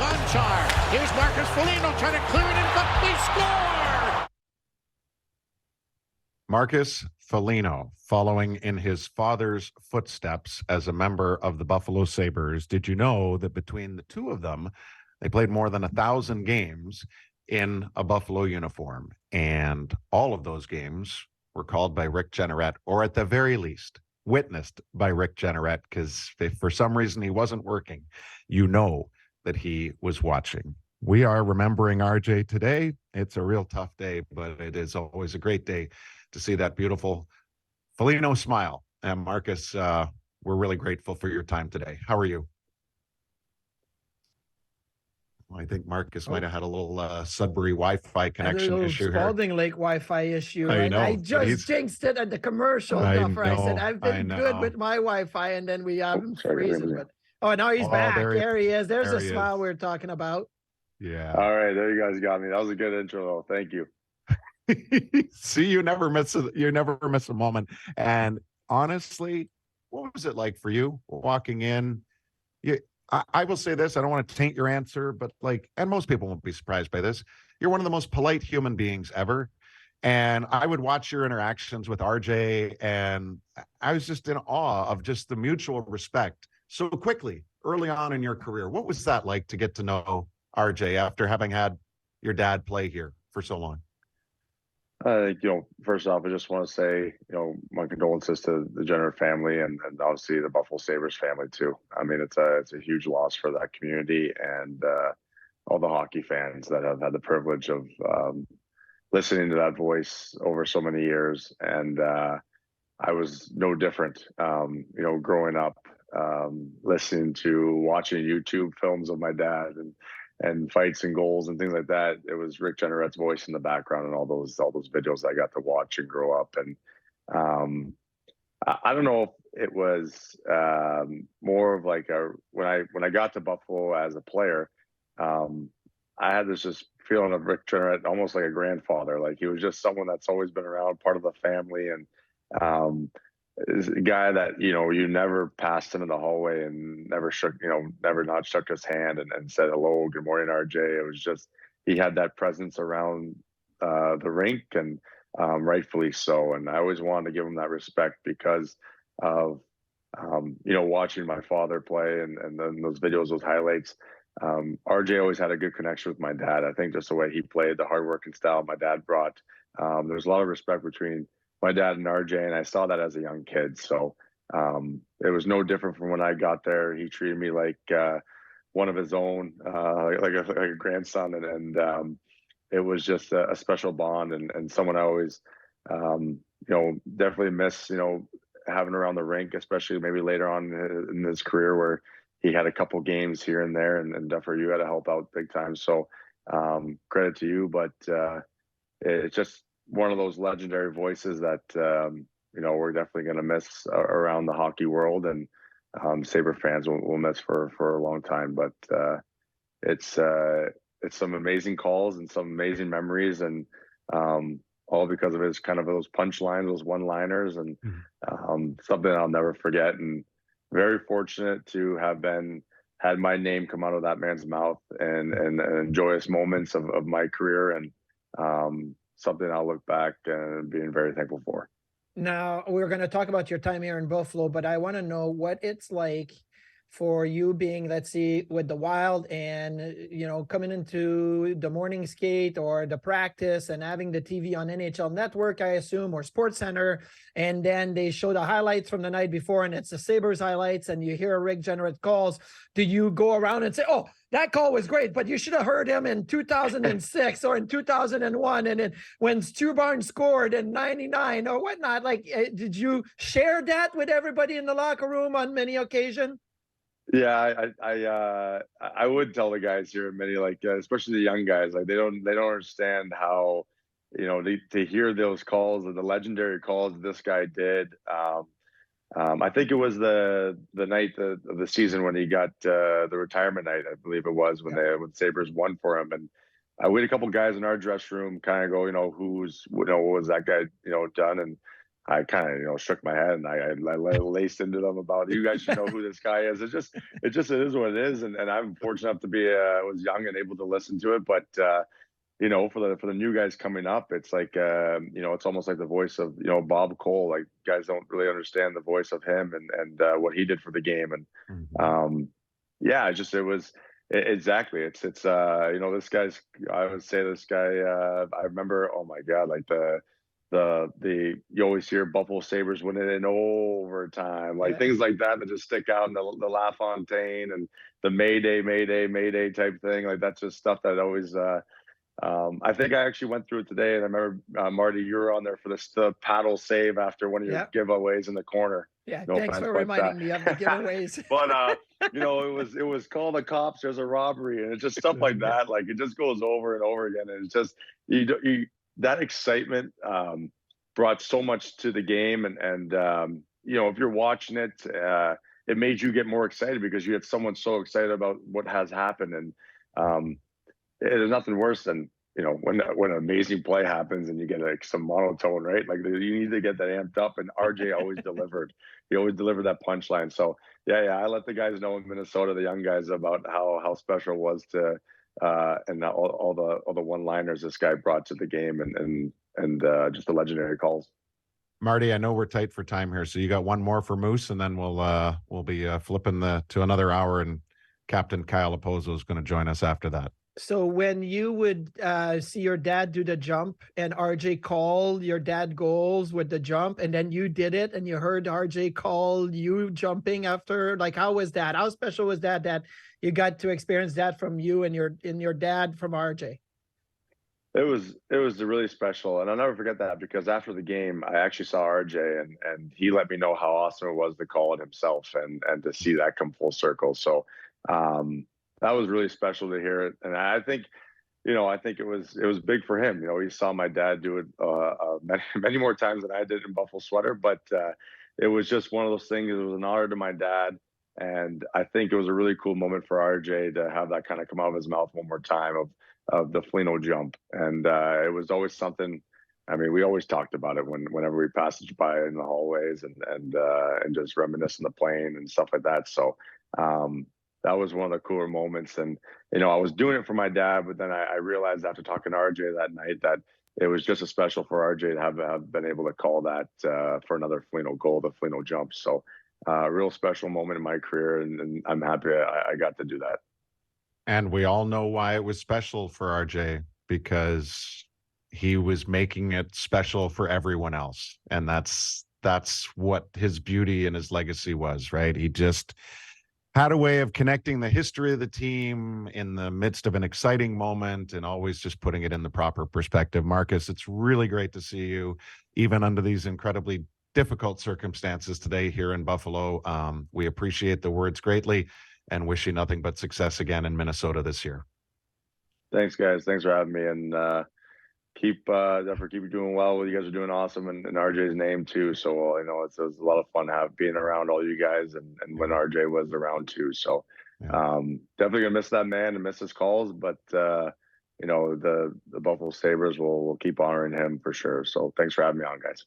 Gonchar. Here's Marcus Foligno trying to clear it in, but they score! Marcus Foligno, following in his father's footsteps as a member of the Buffalo Sabres. Did you know that between the two of them, they played more than 1,000 games in a Buffalo uniform? And all of those games were called by Rick Jeanneret, or at the very least, witnessed by Rick Jeanneret, because if for some reason he wasn't working, you know that he was watching. We are remembering RJ today. It's a real tough day, but it is always a great day to see that beautiful Foligno smile. And Marcus, we're really grateful for your time today. How are you? I think Marcus might have had a little Sudbury Wi-Fi connection issue here. Spalding Lake Wi-Fi issue. I know, I just jinxed it at the commercial. I said, I've been good with my Wi-Fi, and then we have him freezing. But now he's back. There he is. There's a smile we were talking about. Yeah. All right, there you guys got me. That was a good intro, though. Thank you. See, you never miss a moment. And honestly, what was it like for you walking in? I will say this, I don't want to taint your answer, but and most people won't be surprised by this, you're one of the most polite human beings ever. And I would watch your interactions with RJ, and I was just in awe of just the mutual respect so quickly early on in your career. What was that like to get to know RJ after having had your dad play here for so long? First off, I just want to say, my condolences to the Jeanneret family and obviously the Buffalo Sabres family too. I mean, it's a huge loss for that community and all the hockey fans that have had the privilege of listening to that voice over so many years. And I was no different, growing up, watching YouTube films of my dad and fights and goals and things like that. It was Rick Jeanneret's voice in the background and all those videos I got to watch and grow up. And I don't know if it was more of like when I got to Buffalo as a player, I had this just feeling of Rick Jeanneret almost like a grandfather. Like he was just someone that's always been around, part of the family, and is a guy that you never passed him in the hallway and never not shook his hand and said hello, good morning, RJ. It was just he had that presence around the rink, and rightfully so. And I always wanted to give him that respect because of watching my father play and then those videos, those highlights. RJ always had a good connection with my dad. I think just the way he played, the hardworking style my dad brought. There's a lot of respect between my dad and RJ, and I saw that as a young kid. So it was no different from when I got there. He treated me like one of his own, like a grandson, and it was just a special bond and someone I always, definitely miss, having around the rink, especially maybe later on in his career where he had a couple games here and there, and definitely you had to help out big time. So credit to you, but it's just one of those legendary voices that we're definitely going to miss around the hockey world, and Sabre fans will miss for a long time. But it's some amazing calls and some amazing memories, and all because of his kind of those punchlines, those one-liners, and something I'll never forget. And very fortunate to have had my name come out of that man's mouth and joyous moments of my career, and something I'll look back and being very thankful for. Now, we're going to talk about your time here in Buffalo, but I want to know what it's like for you being, let's see, with the Wild and, coming into the morning skate or the practice and having the TV on NHL Network, I assume, or Sports Center, and then they show the highlights from the night before and it's the Sabres highlights and you hear Rick Jeanneret calls. Do you go around and say, oh, that call was great, but you should have heard him in 2006 or in 2001, and then when Stu Barnes scored in 99 or whatnot? Did you share that with everybody in the locker room on many occasions? Yeah, I would tell the guys here, many especially the young guys, they don't understand how, to hear those calls, the legendary calls this guy did. I think it was the night of the season when he got the retirement night, I believe it was, when Sabres won for him, and we had a couple guys in our dress room kind of go, what was that guy, done, and I kind of, shook my head and I laced into them about, you guys should know who this guy is. It is what it is. And I'm fortunate enough to be, was young and able to listen to it. But, for the new guys coming up, it's like, it's almost like the voice of, Bob Cole. Like, guys don't really understand the voice of him and what he did for the game. And, exactly. It's this guy's, I would say this guy, I remember, oh my God, like you always hear Buffalo Sabres winning in overtime, like things like that just stick out, and the LaFontaine and the Mayday type thing. Like, that's just stuff that always, I think I actually went through it today, and I remember, Marty, you were on there for the paddle save after one of your giveaways in the corner. Yeah, no thanks for reminding me of the giveaways. But it was call the cops, there's a robbery, and it's just stuff like that. Like, it just goes over and over again, and it's just that excitement brought so much to the game, and if you're watching it, it made you get more excited because you have someone so excited about what has happened, and there's nothing worse than when an amazing play happens and you get like some monotone, right? Like, you need to get that amped up, and RJ always delivered. He always delivered that punchline. So I let the guys know in Minnesota, the young guys, about how special it was to and all the one-liners this guy brought to the game, and just the legendary calls. Marty, I know we're tight for time here, so you got one more for Moose, and then we'll be flipping to another hour, and Captain Kyle Opozo is going to join us after that. So when you would see your dad do the jump and RJ call your dad goals with the jump, and then you did it and you heard RJ call you jumping after, like, how was that? How special was that you got to experience that from you and your dad from RJ? It was really special, and I'll never forget that, because after the game, I actually saw RJ, and he let me know how awesome it was to call it himself and to see that come full circle. So that was really special to hear it, and I think, it was big for him. He saw my dad do it many more times than I did in Buffalo sweater, but it was just one of those things. It was an honor to my dad, and I think it was a really cool moment for RJ to have that kind of come out of his mouth one more time of the Foligno jump, and it was always something. I mean, we always talked about it whenever we passed by in the hallways and just reminiscing the plane and stuff like that. So that was one of the cooler moments. And, I was doing it for my dad, but then I realized after talking to RJ that night that it was just as special for RJ to have been able to call that for another Foligno goal, the Foligno jump. So a real special moment in my career, and I'm happy I got to do that. And we all know why it was special for RJ, because he was making it special for everyone else. And that's what his beauty and his legacy was, right? He just had a way of connecting the history of the team in the midst of an exciting moment and always just putting it in the proper perspective. Marcus, it's really great to see you, even under these incredibly difficult circumstances today here in Buffalo. We appreciate the words greatly and wish you nothing but success again in Minnesota this year. Thanks, guys. Thanks for having me, and keep doing well. You guys are doing awesome, and RJ's name too. So it was a lot of fun being around all you guys, and when RJ was around too. So definitely gonna miss that man and miss his calls, but the Buffalo Sabres will keep honoring him for sure. So thanks for having me on, guys.